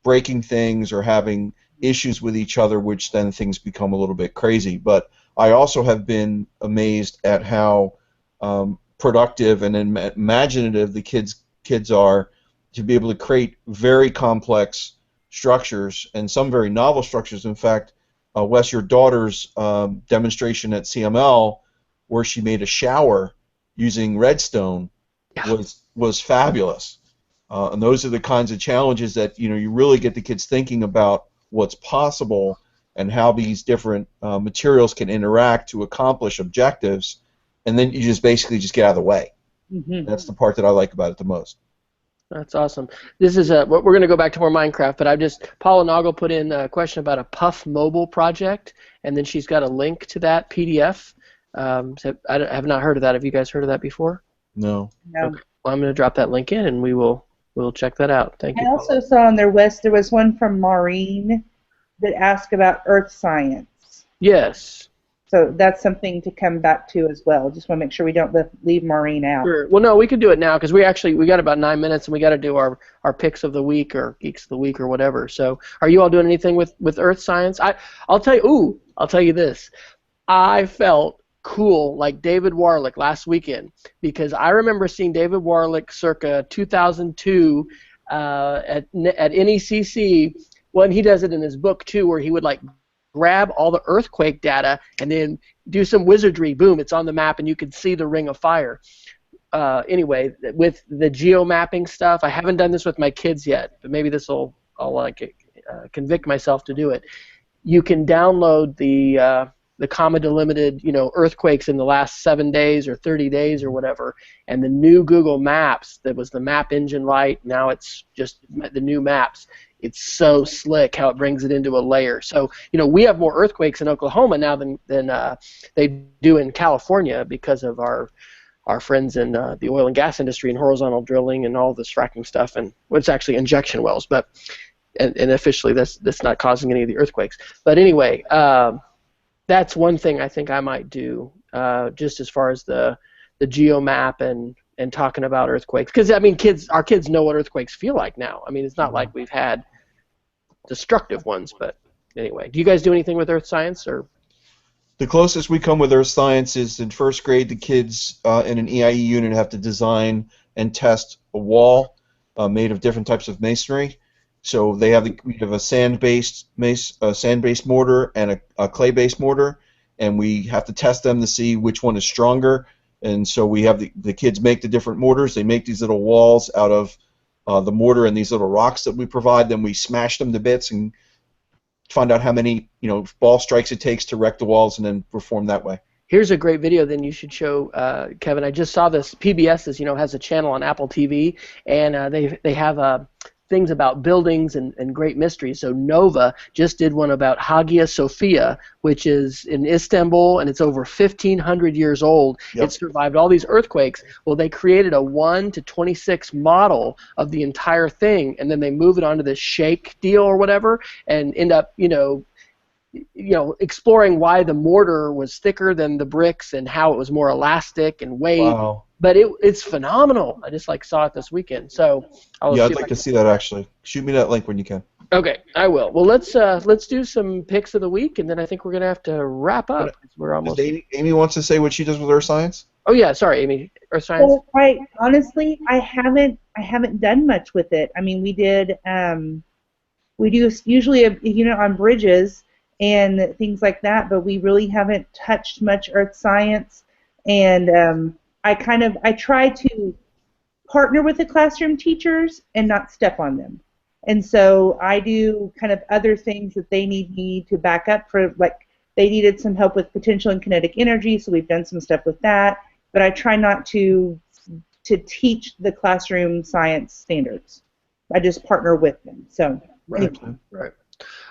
breaking things or having issues with each other, which then things become a little bit crazy. But I also have been amazed at how productive and imaginative the kids are to be able to create very complex structures and some very novel structures. In fact, Wes, your daughter's demonstration at CML, where she made a shower using redstone, was fabulous. And those are the kinds of challenges that you really get the kids thinking about what's possible and how these different materials can interact to accomplish objectives, and then you just basically just get out of the way. Mm-hmm. That's the part that I like about it the most. That's awesome. This is we're going to go back to more Minecraft, but Paula Noggle put in a question about a Puff mobile project, and then she's got a link to that PDF. So I have not heard of that. Have you guys heard of that before? No. Okay. Well, I'm going to drop that link in, and we'll check that out. Thank you. I also saw on their West there was one from Maureen that asked about earth science. Yes. So that's something to come back to as well. Just want to make sure we don't leave Maureen out. Sure. Well, no, we could do it now because we got about 9 minutes, and we got to do our picks of the week or geeks of the week or whatever. So, are you all doing anything with earth science? I'll tell you this. I felt cool like David Warlick last weekend, because I remember seeing David Warlick circa 2002 at NECC. Well, and he does it in his book too, where he would like grab all the earthquake data and then do some wizardry. Boom, it's on the map, and you can see the ring of fire. Anyway, with the geomapping stuff, I haven't done this with my kids yet, but maybe I'll convict myself to do it. You can download the comma delimited, earthquakes in the last 7 days or 30 days or whatever, and the new Google Maps that was the map engine light, now it's just the new maps. It's so slick how it brings it into a layer. So, we have more earthquakes in Oklahoma now than they do in California because of our friends in the oil and gas industry and horizontal drilling and all this fracking stuff, and it's actually injection wells, but and officially that's not causing any of the earthquakes. But anyway, that's one thing I think I might do, just as far as the geomap and talking about earthquakes, because our kids know what earthquakes feel like now. It's not like we've had destructive ones, but anyway, do you guys do anything with earth science? Or the closest we come with earth science is in first grade. The kids in an EIE unit have to design and test a wall made of different types of masonry. So we have a sand-based mortar and a clay-based mortar, and we have to test them to see which one is stronger. And so we have the kids make the different mortars. They make these little walls out of the mortar and these little rocks that we provide. Then we smash them to bits and find out how many ball strikes it takes to wreck the walls, and then perform that way. Here's a great video then you should show, Kevin. I just saw this. PBS has a channel on Apple TV, and they have things about buildings and great mysteries. So Nova just did one about Hagia Sophia, which is in Istanbul, and it's over 1,500 years old. Yep. It survived all these earthquakes. Well, they created a 1:26 model of the entire thing, and then they move it onto this shake deal or whatever, and end up, exploring why the mortar was thicker than the bricks and how it was more elastic and weight. Wow. But it's phenomenal. I just saw it this weekend. So I'd like to see that actually. Shoot me that link when you can. Okay, I will. Well, let's do some picks of the week, and then I think we're gonna have to wrap up. We're almost. Amy wants to say what she does with earth science. Oh yeah, sorry, Amy. Earth science. So, right. Honestly, I haven't done much with it. We do usually on bridges and things like that, but we really haven't touched much earth science. And I try to partner with the classroom teachers and not step on them. And so I do kind of other things that they need me to back up for, like they needed some help with potential and kinetic energy, so we've done some stuff with that. But I try not to teach the classroom science standards. I just partner with them. So Right. Right.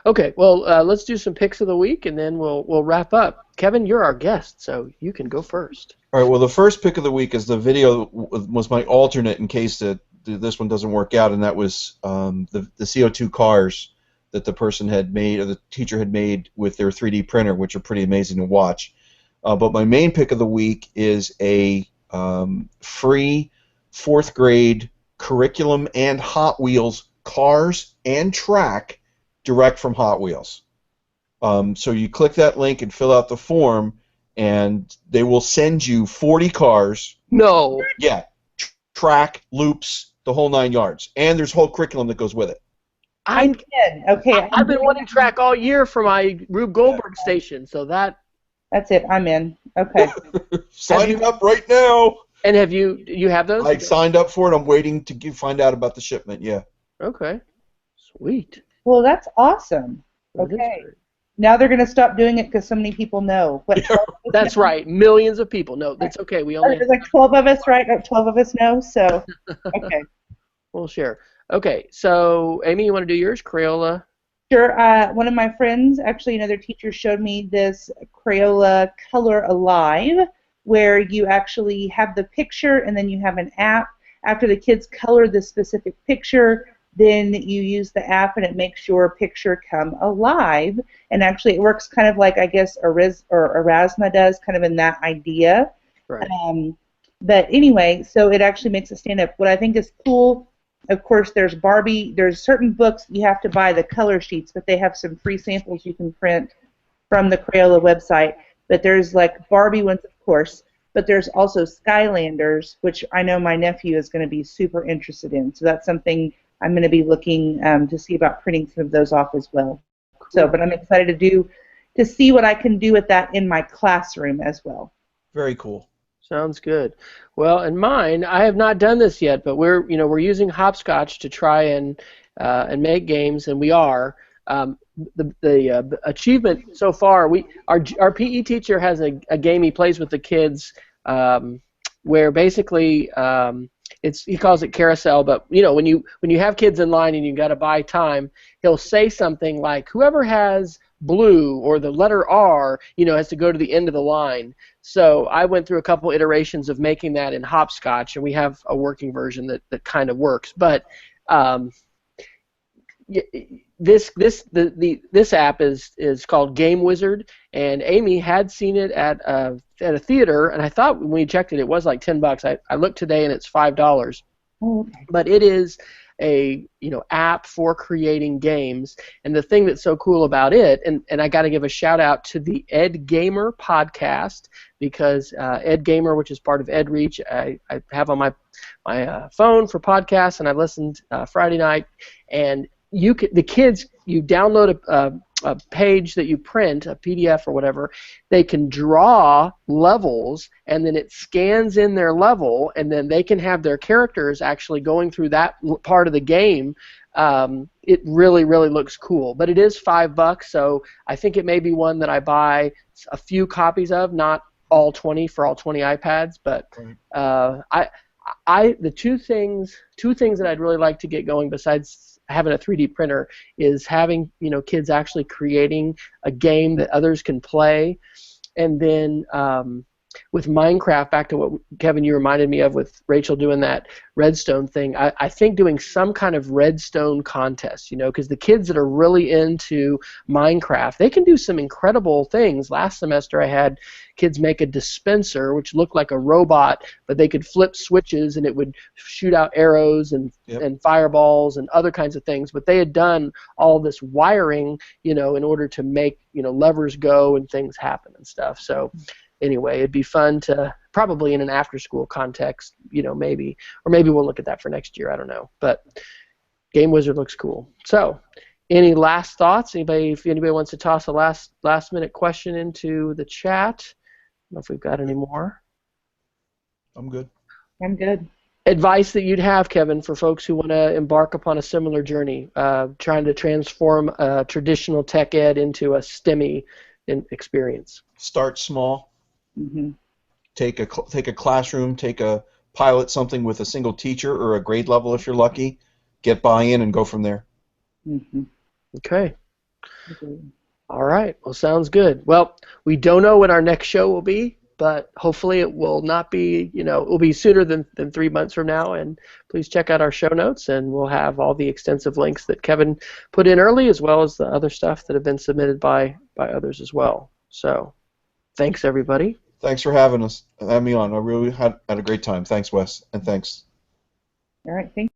Okay. Well, let's do some picks of the week, and then we'll wrap up. Kevin, you're our guest, so you can go first. All right. Well, the first pick of the week is the video was my alternate in case that this one doesn't work out, and that was the CO2 cars that the person had made, or the teacher had made with their 3D printer, which are pretty amazing to watch. But my main pick of the week is a free 4th grade curriculum and Hot Wheels cars and track direct from Hot Wheels. So you click that link and fill out the form, and they will send you 40 cars. No. Yeah, track, loops, the whole 9 yards, and there's whole curriculum that goes with it. I'm in. Okay. I've been wanting track all year for my Rube Goldberg station, so that's it. I'm in. Okay. Signing up right now. And have you have those? I signed up for it. I'm waiting to find out about the shipment. Yeah. Okay. Sweet. Well, that's awesome. Okay. Now they're going to stop doing it because so many people know. What, that's right. Millions of people. No, that's okay. We only there's like 12 of us, right? 12 of us know. So, okay. We'll share. Okay. So, Amy, you want to do yours? Crayola. Sure. One of my friends, actually another teacher, showed me this Crayola Color Alive, where you actually have the picture and then you have an app. After the kids color the specific picture, then you use the app and it makes your picture come alive. And actually it works kind of like, I guess, Erasmus does, kind of in that idea. Right. But anyway, so it actually makes it stand up. What I think is cool, of course, there's Barbie. There's certain books you have to buy the color sheets, but they have some free samples you can print from the Crayola website. But there's like Barbie ones, of course, but there's also Skylanders, which I know my nephew is going to be super interested in. So that's something I'm going to be looking to see about printing some of those off as well. Cool. So, but I'm excited to see what I can do with that in my classroom as well. Very cool. Sounds good. Well, and mine, I have not done this yet, but we're using hopscotch to try and make games, and we are. The achievement so far, our PE teacher has a game he plays with the kids, where basically he calls it carousel, but when you have kids in line and you got to buy time, he'll say something like, whoever has blue or the letter R, has to go to the end of the line. So I went through a couple iterations of making that in hopscotch, and we have a working version that kind of works. But this app is called Game Wizard, and Amy had seen it at a theater, and I thought when we checked it was like $10. I looked today and it's $5. Oh, okay. But it is a app for creating games, and the thing that's so cool about it, and I got to give a shout out to the Ed Gamer podcast, because Ed Gamer, which is part of Ed Reach, I have on my phone for podcasts, and I listened Friday night, and the kids, you download a page that you print, a PDF or whatever, they can draw levels, and then it scans in their level, and then they can have their characters actually going through that part of the game. It really, really looks cool. But it is $5, so I think it may be one that I buy a few copies of, not all 20 for all 20 iPads, but the two things that I'd really like to get going besides having a 3D printer is having kids actually creating a game that others can play, and then with Minecraft, back to what Kevin you reminded me of with Rachel doing that redstone thing, I think doing some kind of redstone contest, because the kids that are really into Minecraft, they can do some incredible things. Last semester I had kids make a dispenser which looked like a robot, but they could flip switches and it would shoot out arrows and fireballs and other kinds of things, but they had done all this wiring in order to make levers go and things happen and stuff. So anyway, it'd be fun to probably in an after-school context, maybe, or maybe we'll look at that for next year. I don't know, but Game Wizard looks cool. So, any last thoughts? If anybody wants to toss a last-minute question into the chat, I don't know if we've got any more. I'm good. I'm good. advice that you'd have, Kevin, for folks who want to embark upon a similar journey, trying to transform traditional tech ed into a STEMmy experience? Start small. Mm-hmm. Take a classroom. Pilot something with a single teacher or a grade level if you're lucky. Get buy-in and go from there. Mm-hmm. Okay. Okay. All right. Well, sounds good. Well, we don't know what our next show will be, but hopefully it will not be, it will be sooner than 3 months from now. And please check out our show notes, and we'll have all the extensive links that Kevin put in early, as well as the other stuff that have been submitted by others as well. So thanks, everybody. Thanks for having me on. I really had a great time. Thanks, Wes, and thanks. All right. Thank